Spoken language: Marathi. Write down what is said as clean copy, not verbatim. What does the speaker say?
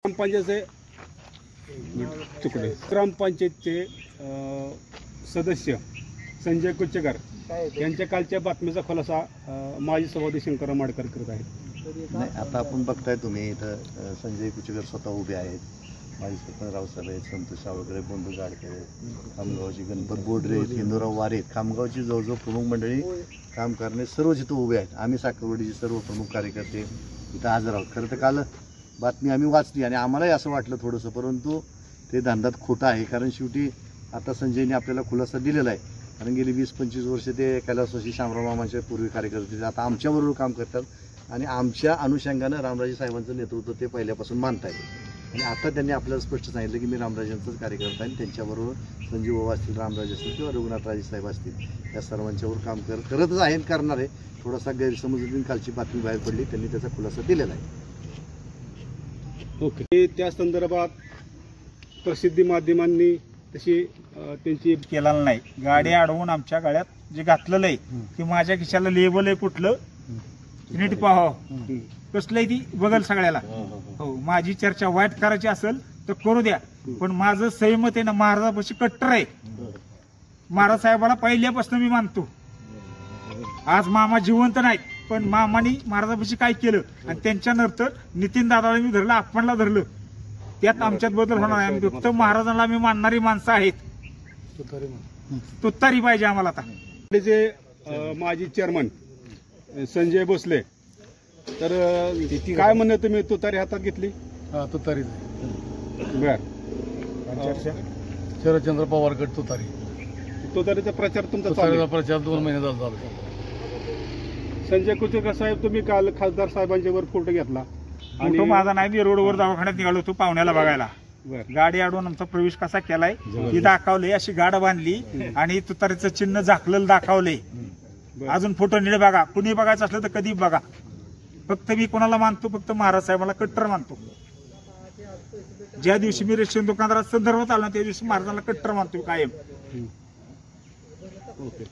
ग्रामपंचायतचे ग्रामपंचायतचे सदस्य संजय कुचेकर यांच्या कालच्या बातमीचा खुलासा माजी सभापती शंकर माडकर करत आहेत। नाही, आता आपण बघताय तुम्ही इथं संजय कुचेकर स्वतः उभे आहेत, माजी सरपंच रावसाहेब आहेत, संतोष सावळकर, बंधू गाडकर, खामगावची गणपत बोडरे, हिंदूराव वारे, खामगावची जवळजवळ प्रमुख मंडळी काम करणे सर्वच इथं उभे आहेत। आम्ही साखरवाडीचे सर्व प्रमुख कार्यकर्ते इथं हजर आहोत। खरं तर काल बातमी आम्ही वाचली आणि आम्हालाही असं वाटलं थोडंसं, परंतु ते धांदात खोटं आहे। कारण शेवटी आता संजयने आपल्याला खुलासा दिलेला आहे, कारण गेली 20-25 वर्ष ते कैलासवासी शामराव मामांच्या पूर्वी कार्यकर्ते आता आमच्याबरोबर काम करतात आणि आमच्या अनुषंगानं रामराजे साहेबांचं नेतृत्व ते पहिल्यापासून मानत आहेत। आणि आता त्यांनी आपल्याला स्पष्ट सांगितलं की मी रामराजेंचाच कार्यकर्ता आहे, त्यांच्याबरोबर संजीव बाबा असतील, रामराजे असतील किंवा रघुनाथराजे साहेब असतील, या सर्वांच्यावर काम करतच आहे, करणार आहे। थोडासा गैरसमज कालची बातमी बाहेर पडली, त्यांनी त्याचा खुलासा दिलेला आहे। ओके, त्या संदर्भात प्रसिद्धी माध्यमांनी तशी त्यांची केलेला नाही। गाडी अडवून आमच्या गाड्यात जे घातलेलं आहे की माझ्या खिशाला लेबल आहे कुठलं नीट पाहावं, कसलंय ती बघल सगळ्याला। हो, माझी चर्चा वाईट करायची असेल तर करू द्या, पण माझं सहमत आहे ना, महाराजापाशी कट्टर आहे। महाराज साहेबाला पहिल्यापासून मी मानतो। आज मामा जिवंत नाहीत, पण मामानी महाराजापाशी काय केलं आणि त्यांच्यानंतर नितीन दादाला मी धरलं, आपणला धरलं, त्यात आमच्यात बदल होणार आहे। आम्ही फक्त महाराजांना मी मानणारी माणसं आहेत, तुतारी पाहिजे आम्हाला। आता जे माजी चेअरमन संजय भोसले, तर काय म्हणणं तुम्ही तुतारी हातात घेतली? तुतारी बर, शरदचंद्र पवार गट तुतारीचा प्रचार तुमचा चालू आहे? प्रचार 2 महिने झाला। संजय कुचेकर साहेब, तुम्ही काल खासदार साहेबांच्या वर फोटो घेतला आणि तो माझा नाही, मी रोडवर दवाखान्यात निघालो होतो पाहुण्याला बघायला। बर, गाडी अडवून आमचा प्रवेश कसा केलाय ती दाखवले, अशी गाड बांधली आणि तुतारीचं चिन्ह झाकलेलं दाखवले। अजून फोटो नीट बघा, कुणी बघायचं असलं तर कधी बघा। फक्त मी कोणाला मानतो, फक्त महाराज साहेबाला कट्टर मानतो। ज्या दिवशी मी रेशन दुकानदारात संदर्भात आलो त्या दिवशी महाराजांना कट्टर मानतो कायम। ओके।